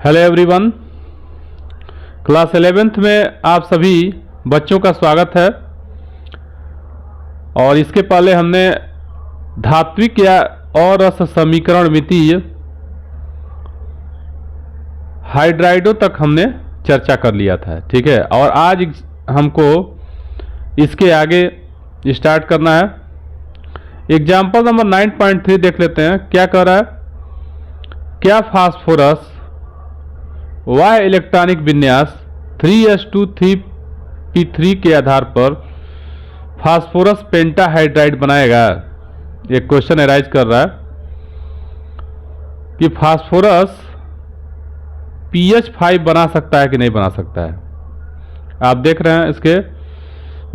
Hello everyone, class 11th में आप सभी बच्चों का स्वागत है। और इसके पहले हमने धात्विक या और रस समीकरण मितीय हाइड्राइडों तक हमने चर्चा कर लिया था, ठीक है। और आज हमको इसके आगे स्टार्ट करना है। एग्जाम्पल नंबर 9.3 देख लेते हैं। क्या कह रहा है? क्या फास्फोरस y इलेक्ट्रॉनिक विन्यास 3s2 3p3 के आधार पर फास्फोरस पेंटाहाइड्राइड बनाएगा? एक क्वेश्चन अराइज कर रहा है कि फास्फोरस pH5 बना सकता है कि नहीं बना सकता है। आप देख रहे हैं इसके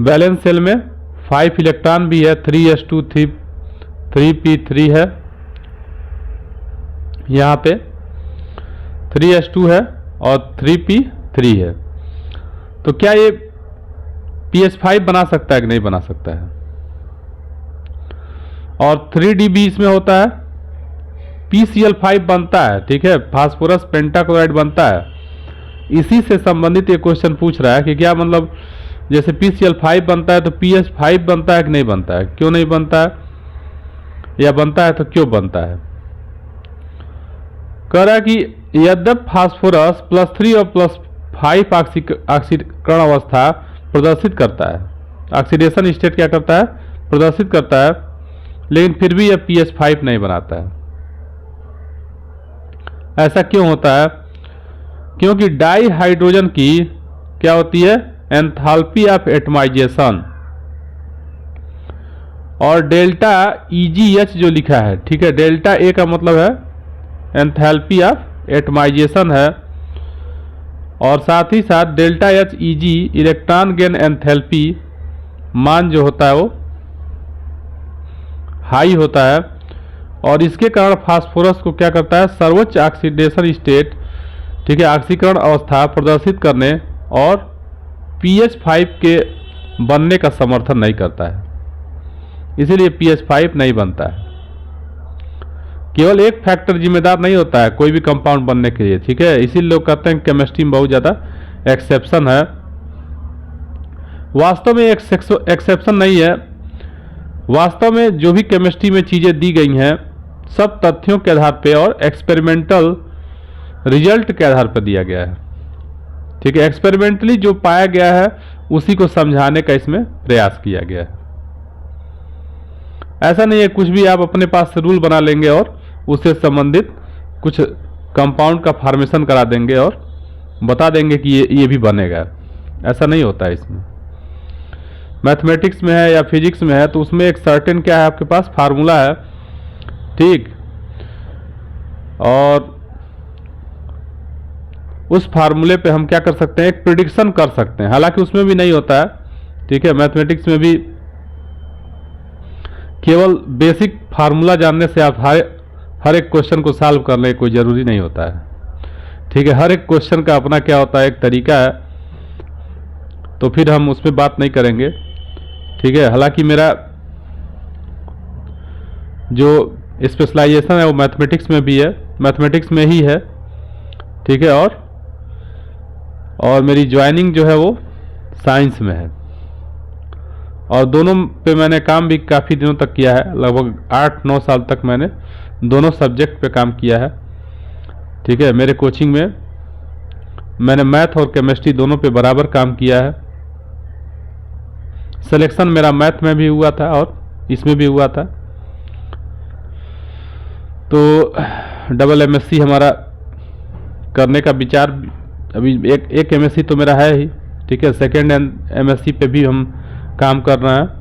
वैलेंस शेल में 5 इलेक्ट्रॉन भी है, 3s2 3p3 है, यहाँ पे 3s2 है और 3p3 है। तो क्या ये pH5 बना सकता है कि नहीं बना सकता है? और 3D भी इसमें होता है, PCl5 बनता है, ठीक है, फास्फोरस पेंटाक्लोराइड बनता है। इसी से संबंधित एक क्वेश्चन पूछ रहा है कि क्या मतलब जैसे PCl5 बनता है तो pH5 बनता है कि नहीं बनता है, क्यों नहीं बनता है, या बनता है तो क्यों बनता है। कह रहा है कि यद्यप फास्फोरस +3 और +5 ऑक्सीकरण अवस्था प्रदर्शित करता है, ऑक्सीडेशन स्टेट क्या करता है, प्रदर्शित करता है, लेकिन फिर भी यह pH5 नहीं बनाता है। ऐसा क्यों होता है? क्योंकि डाई हाइड्रोजन की क्या होती है, एंथैल्पी ऑफ एटमाइजेशन, और डेल्टा EgH जो लिखा है, ठीक है, डेल्टा ए का मतलब है एंथैल्पी ऑफ एटमाइजेशन है, और साथ ही साथ delta H Eg electron gain enthalpy मान जो होता है वो हाई होता है। और इसके कारण फास्फोरस को क्या करता है, सर्वोच्च ऑक्सीडेशन स्टेट, ठीक है, ऑक्सीकरण अवस्था प्रदर्शित करने और pH5 के बनने का समर्थन नहीं करता है, इसीलिए pH5 नहीं बनता है। केवल एक फैक्टर जिम्मेदार नहीं होता है कोई भी कंपाउंड बनने के लिए, ठीक है, इसीलिए लोग कहते हैं केमिस्ट्री में बहुत ज़्यादा एक्सेप्शन है। वास्तव में एक्सेप्शन नहीं है। वास्तव में जो भी केमिस्ट्री में चीज़ें दी गई हैं सब तथ्यों के आधार पे और एक्सपेरिमेंटल रिजल्ट के आधार पर दिया गया है, ठीक है। एक्सपेरिमेंटली जो पाया गया है उसी को समझाने का इसमें प्रयास किया गया है। ऐसा नहीं है कुछ भी आप अपने पास से रूल बना लेंगे और उससे संबंधित कुछ कंपाउंड का फॉर्मेशन करा देंगे और बता देंगे कि ये भी बनेगा। ऐसा नहीं होता है इसमें। मैथमेटिक्स में है या फिजिक्स में है तो उसमें एक सर्टेन क्या है, आपके पास फार्मूला है, ठीक, और उस फार्मूले पे हम क्या कर सकते हैं, एक प्रिडिक्शन कर सकते हैं। हालांकि उसमें भी नहीं होता है, ठीक है, मैथमेटिक्स में भी केवल बेसिक फार्मूला जानने से आप हर एक क्वेश्चन को सॉल्व कर ले कोई ज़रूरी नहीं होता है, ठीक है। हर एक क्वेश्चन का अपना क्या होता है, एक तरीका है, तो फिर हम उसमें बात नहीं करेंगे, ठीक है। हालांकि मेरा जो स्पेशलाइजेशन है वो मैथमेटिक्स में भी है, मैथमेटिक्स में ही है, ठीक है, और मेरी ज्वाइनिंग जो है वो साइंस में है, और दोनों पे मैंने काम भी काफ़ी दिनों तक किया है, लगभग 8-9 साल तक मैंने दोनों सब्जेक्ट पे काम किया है, ठीक है। मेरे कोचिंग में मैंने मैथ और केमिस्ट्री दोनों पे बराबर काम किया है। सिलेक्शन मेरा मैथ में भी हुआ था और इसमें भी हुआ था। तो MSc हमारा करने का विचार अभी एक MSc तो मेरा है ही, ठीक है, सेकेंड MSc पे भी हम काम कर रहे हैं।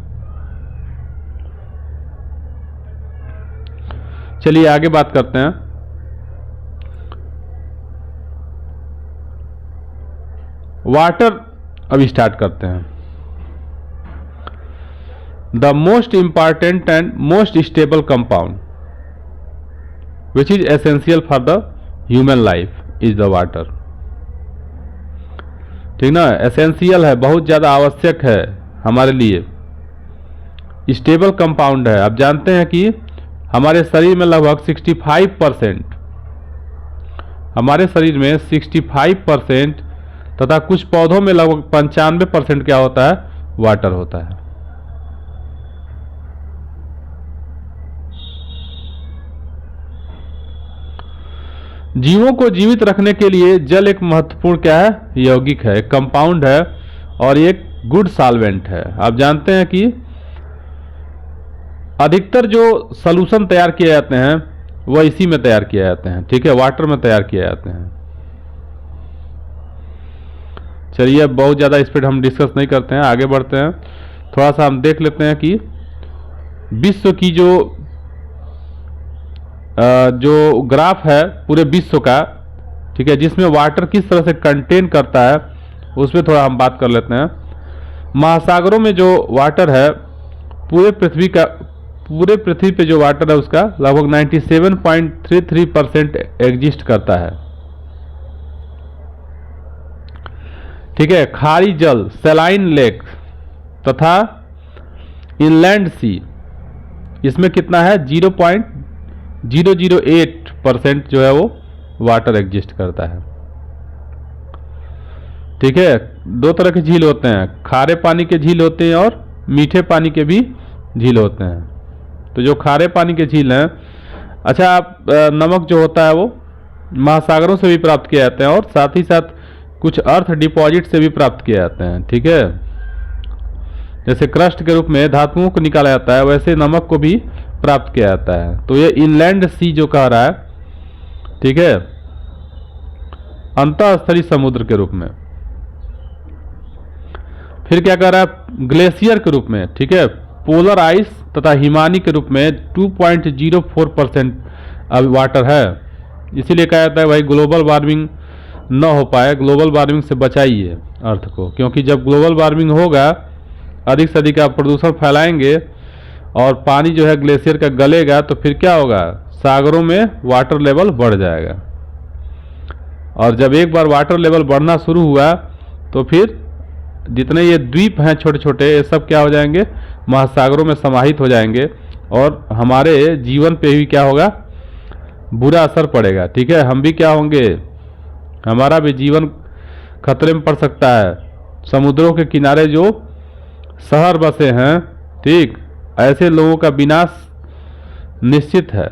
चलिए आगे बात करते हैं। वाटर अभी स्टार्ट करते हैं। The most important and most stable compound which is essential for the human life is the water, ठीक ना। एसेंशियल है, बहुत ज़्यादा आवश्यक है हमारे लिए, स्टेबल कंपाउंड है। आप जानते हैं कि हमारे शरीर में लगभग 65% हमारे शरीर में 65% तथा कुछ पौधों में लगभग 95% क्या होता है, वाटर होता है। जीवों को जीवित रखने के लिए जल एक महत्वपूर्ण क्या है, यौगिक है, कंपाउंड है और एक गुड सॉल्वेंट है। आप जानते हैं कि अधिकतर जो सॉल्यूशन तैयार किए जाते हैं वह इसी में तैयार किए जाते हैं, ठीक है, वाटर में तैयार किए जाते हैं। चलिए बहुत ज़्यादा इस पर हम डिस्कस नहीं करते हैं, आगे बढ़ते हैं। थोड़ा सा हम देख लेते हैं कि विश्व की जो ग्राफ है पूरे विश्व का, ठीक है, जिसमें वाटर किस तरह से कंटेन करता है उस पर थोड़ा हम बात कर लेते हैं। महासागरों में जो वाटर है पूरे पृथ्वी पे जो वाटर है उसका लगभग 97.33% एग्जिस्ट करता है, ठीक है। खारी जल, सैलाइन लेक तथा इनलैंड सी, इसमें कितना है 0.008% जो है वो वाटर एग्जिस्ट करता है, ठीक है। दो तरह के झील होते हैं, खारे पानी के झील होते हैं और मीठे पानी के भी झील होते हैं। तो जो खारे पानी के झील हैं, अच्छा, आप नमक जो होता है वो महासागरों से भी प्राप्त किए जाते हैं और साथ ही साथ कुछ अर्थ डिपॉजिट से भी प्राप्त किए जाते हैं, ठीक है। जैसे क्रस्ट के रूप में धातुओं को निकाला जाता है, वैसे नमक को भी प्राप्त किया जाता है। तो ये इनलैंड सी जो कह रहा है, ठीक है, अंतःस्थलीय समुद्र के रूप में। फिर क्या कह रहा है, ग्लेशियर के रूप में, ठीक है, पोलर आइस तथा हिमानी के रूप में 2.04% अब वाटर है। इसीलिए कहा जाता है भाई ग्लोबल वार्मिंग न हो पाए, ग्लोबल वार्मिंग से बचाइए अर्थ को, क्योंकि जब ग्लोबल वार्मिंग होगा, अधिक से अधिक आप प्रदूषण फैलाएंगे और पानी जो है ग्लेशियर का गलेगा, तो फिर क्या होगा, सागरों में वाटर लेवल बढ़ जाएगा। और जब एक बार वाटर लेवल बढ़ना शुरू हुआ तो फिर जितने ये द्वीप हैं छोटे छोटे, ये सब क्या हो जाएंगे, महासागरों में समाहित हो जाएंगे और हमारे जीवन पे भी क्या होगा, बुरा असर पड़ेगा, ठीक है। हम भी क्या होंगे, हमारा भी जीवन खतरे में पड़ सकता है। समुद्रों के किनारे जो शहर बसे हैं, ठीक, ऐसे लोगों का विनाश निश्चित है।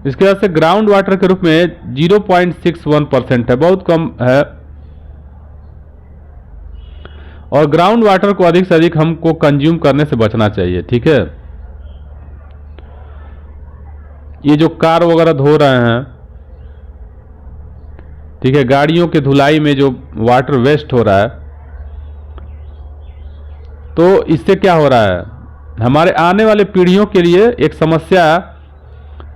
इसके बाद से ग्राउंड वाटर के रूप में 0.61% है, बहुत कम है। और ग्राउंड वाटर को अधिक से अधिक हमको कंज्यूम करने से बचना चाहिए, ठीक है। ये जो कार वगैरह धो रहे हैं, ठीक है, गाड़ियों के धुलाई में जो वाटर वेस्ट हो रहा है, तो इससे क्या हो रहा है, हमारे आने वाले पीढ़ियों के लिए एक समस्या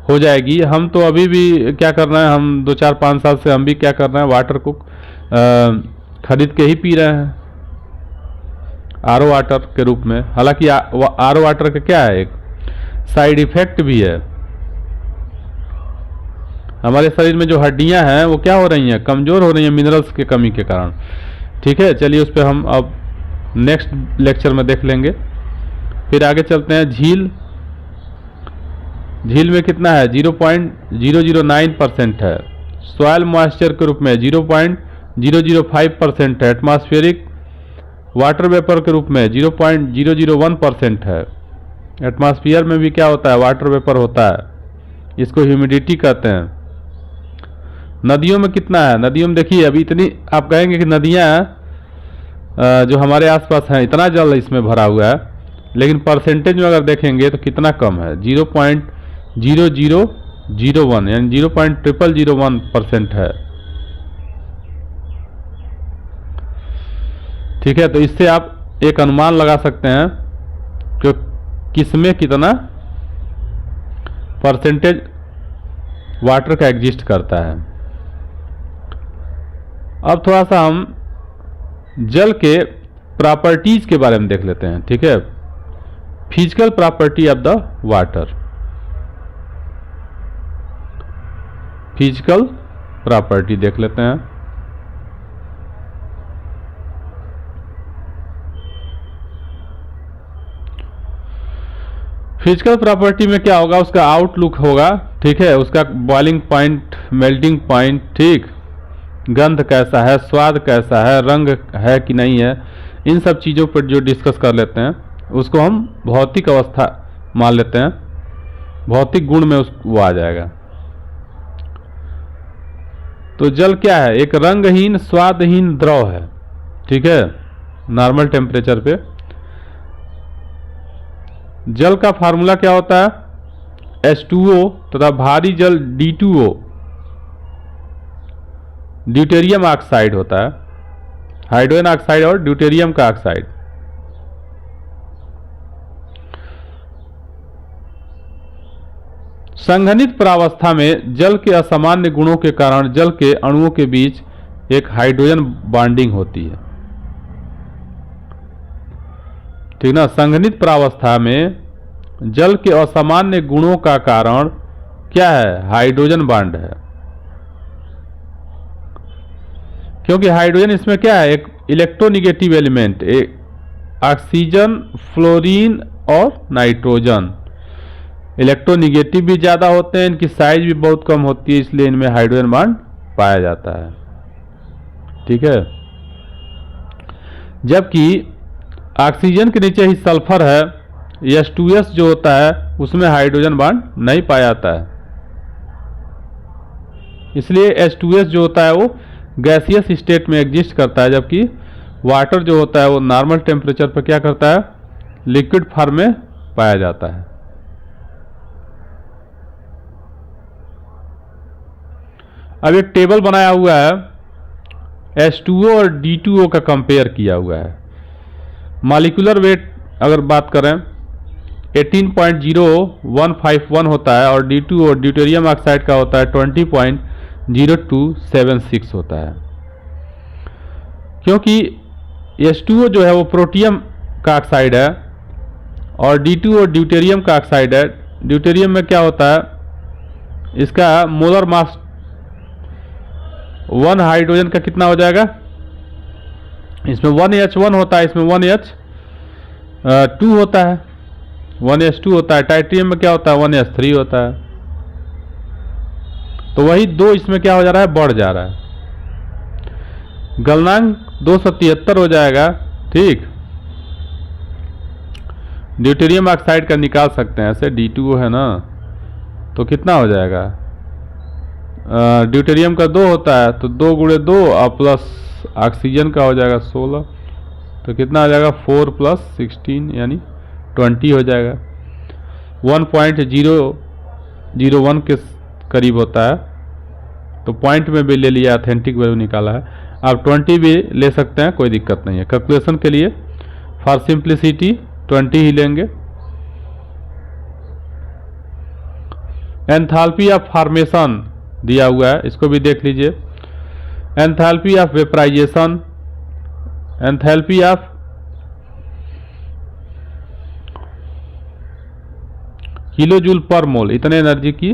हो जाएगी। हम तो अभी भी क्या कर रहे हैं, हम 2-4-5 साल से हम भी क्या कर रहे हैं, वाटर को खरीद के ही पी रहे हैं आरओ वाटर के रूप में। हालांकि आरओ वाटर का क्या है, एक साइड इफेक्ट भी है। हमारे शरीर में जो हड्डियां हैं वो क्या हो रही हैं, कमज़ोर हो रही हैं मिनरल्स की कमी के कारण, ठीक है। चलिए उस पर हम अब नेक्स्ट लेक्चर में देख लेंगे। फिर आगे चलते हैं। झील में कितना है, 0.009% है। सॉयल मॉइस्चर के रूप में 0.005% है। एटमॉस्फेरिक वाटर वेपर के रूप में 0.001% है। एटमॉस्फेयर में भी क्या होता है, वाटर वेपर होता है, इसको ह्यूमिडिटी कहते हैं। नदियों में कितना है, नदियों में देखिए अभी इतनी, आप कहेंगे कि नदियाँ जो हमारे आसपास हैं इतना जल इसमें भरा हुआ है, लेकिन परसेंटेज में अगर देखेंगे तो कितना कम है, 0.0001 यानी 0.0001% है, ठीक है। तो इससे आप एक अनुमान लगा सकते हैं कि किसमें कितना परसेंटेज वाटर का एग्जिस्ट करता है। अब थोड़ा सा हम जल के प्रॉपर्टीज के बारे में देख लेते हैं, ठीक है। Physical property of the water, physical property देख लेते हैं। फिजिकल प्रॉपर्टी में क्या होगा, उसका आउटलुक होगा ठीक है, उसका बॉइलिंग पॉइंट, मेल्टिंग पॉइंट, ठीक, गंध कैसा है, स्वाद कैसा है, रंग है कि नहीं है, इन सब चीज़ों पर जो डिस्कस कर लेते हैं उसको हम भौतिक अवस्था मान लेते हैं, भौतिक गुण में वो आ जाएगा। तो जल क्या है? एक रंगहीन स्वादहीन द्रव है, ठीक है, नॉर्मल टेम्परेचर पे। जल का फार्मूला क्या होता है? H2O तथा भारी जल D2O, ड्यूटेरियम ऑक्साइड होता है, हाइड्रोजन ऑक्साइड और ड्यूटेरियम का ऑक्साइड। संघनित प्रावस्था में जल के असामान्य गुणों के कारण जल के अणुओं के बीच एक हाइड्रोजन बॉन्डिंग होती है, ठीक ना। संघनित प्रावस्था में जल के असामान्य गुणों का कारण क्या है? हाइड्रोजन बॉन्ड है, क्योंकि हाइड्रोजन इसमें क्या है? एक इलेक्ट्रोनिगेटिव एलिमेंट, एक ऑक्सीजन, फ्लोरीन और नाइट्रोजन। इलेक्ट्रोनिगेटिव भी ज़्यादा होते हैं, इनकी साइज भी बहुत कम होती है, इसलिए इनमें हाइड्रोजन बॉन्ड पाया जाता है, ठीक है। जबकि ऑक्सीजन के नीचे ही सल्फर है, H2S जो होता है उसमें हाइड्रोजन बॉन्ड नहीं पाया जाता है, इसलिए H2S जो होता है वो गैसियस स्टेट में एग्जिस्ट करता है, जबकि वाटर जो होता है वो नॉर्मल टेम्परेचर पर क्या करता है? लिक्विड फॉर्म में पाया जाता है। अब एक टेबल बनाया हुआ है, H2O और D2O का कंपेयर किया हुआ है। मॉलिक्यूलर वेट अगर बात करें 18.0151 होता है, और D2O ड्यूटेरियम ऑक्साइड का होता है 20.0276 होता है। क्योंकि H2O जो है वो प्रोटियम का ऑक्साइड है और D2O ड्यूटेरियम का ऑक्साइड है। ड्यूटेरियम में क्या होता है? इसका मोलर मास 1 हाइड्रोजन का कितना हो जाएगा? इसमें 1H1 होता है, इसमें 1H2 होता है, 1H2 होता है। टाइट्रियम में क्या होता है? 1H3 होता है। तो वही 2 इसमें क्या हो जा रहा है? बढ़ जा रहा है। गलनांक 273 हो जाएगा, ठीक। ड्यूटेरियम ऑक्साइड का निकाल सकते हैं, ऐसे D2O है ना, तो कितना हो जाएगा? ड्यूटेरियम का 2 होता है, तो 2 गुणे 2 और प्लस ऑक्सीजन का हो जाएगा 16, तो कितना आ जाएगा? 4 + 16 यानी 20 हो जाएगा। 1.001 के करीब होता है, तो पॉइंट में भी ले लिया, ऑथेंटिक वैल्यू निकाला है। आप 20 भी ले सकते हैं, कोई दिक्कत नहीं है। कैलकुलेशन के लिए फॉर सिंप्लिसिटी 20 ही लेंगे। एंथैल्पी ऑफ फॉर्मेशन दिया हुआ है, इसको भी देख लीजिए। Enthalpy of vaporization, enthalpy of kilojoule per mole, इतने एनर्जी की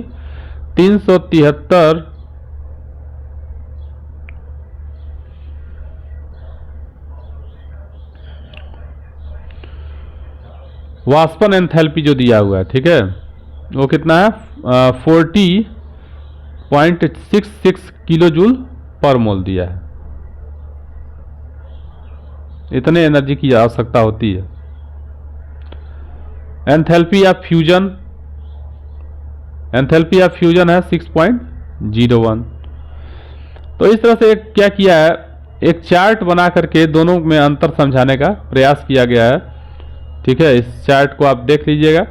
373 वाष्पन एंथैल्पी जो दिया हुआ है, ठीक है, वो कितना है? 40.66 किलोजूल पर मोल दिया है। इतने एनर्जी की आवश्यकता होती है। Enthalpy of fusion, enthalpy of fusion है 6.01। तो इस तरह से क्या किया है? एक चार्ट बना करके दोनों में अंतर समझाने का प्रयास किया गया है, ठीक है। इस चार्ट को आप देख लीजिएगा।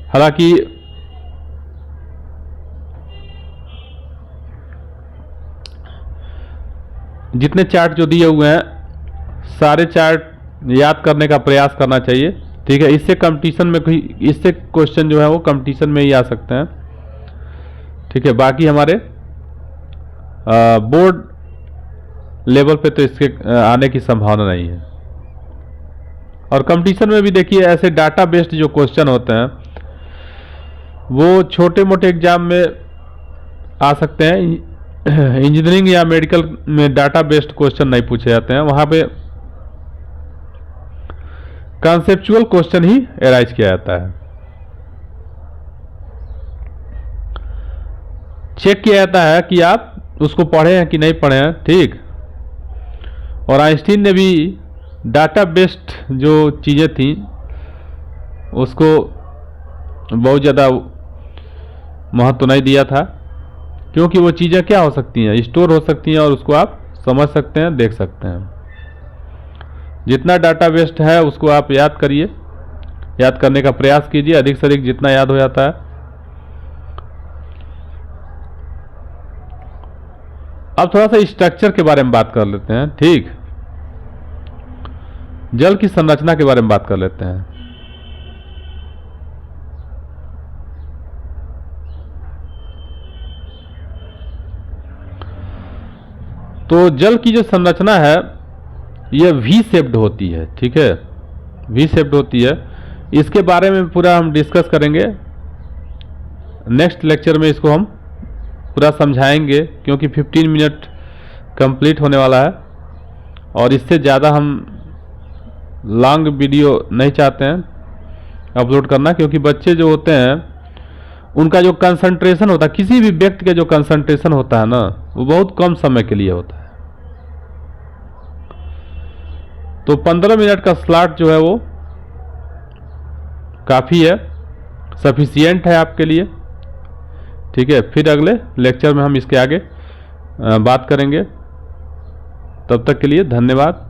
हालांकि जितने चार्ट जो दिए हुए हैं सारे चार्ट याद करने का प्रयास करना चाहिए, ठीक है। इससे कंपटीशन में कोई, इससे क्वेश्चन जो है वो कंपटीशन में ही आ सकते हैं, ठीक है। बाकी हमारे बोर्ड लेवल पे तो इसके आने की संभावना नहीं है। और कंपटीशन में भी देखिए ऐसे डाटा बेस्ड जो क्वेश्चन होते हैं वो छोटे मोटे एग्जाम में आ सकते हैं। इंजीनियरिंग या मेडिकल में डाटा बेस्ड क्वेश्चन नहीं पूछे जाते हैं, वहां पे कॉन्सेप्चुअल क्वेश्चन ही एराइज किया जाता है। चेक किया जाता है कि आप उसको पढ़े हैं कि नहीं पढ़े हैं, ठीक। और आइंस्टीन ने भी डाटा बेस्ड जो चीज़ें थी उसको बहुत ज़्यादा महत्व नहीं दिया था, क्योंकि वो चीज़ें क्या हो सकती हैं, स्टोर हो सकती हैं और उसको आप समझ सकते हैं, देख सकते हैं। जितना डाटा बेस्ड है उसको आप याद करिए, याद करने का प्रयास कीजिए, अधिक से अधिक जितना याद हो जाता है। अब थोड़ा सा स्ट्रक्चर के बारे में बात कर लेते हैं, ठीक। जल की संरचना के बारे में बात कर लेते हैं। तो जल की जो संरचना है यह वी शेप्ड होती है, ठीक है, वी शेप्ड होती है। इसके बारे में पूरा हम डिस्कस करेंगे नेक्स्ट लेक्चर में, इसको हम पूरा समझाएंगे, क्योंकि 15 मिनट कंप्लीट होने वाला है और इससे ज़्यादा हम लॉन्ग वीडियो नहीं चाहते हैं अपलोड करना, क्योंकि बच्चे जो होते हैं उनका जो कंसंट्रेशन होता है, किसी भी व्यक्ति का जो कंसंट्रेशन होता है ना, वो बहुत कम समय के लिए होता है। तो 15 मिनट का स्लॉट जो है वो काफ़ी है, सफिशिएंट है आपके लिए, ठीक है। फिर अगले लेक्चर में हम इसके आगे बात करेंगे। तब तक के लिए धन्यवाद।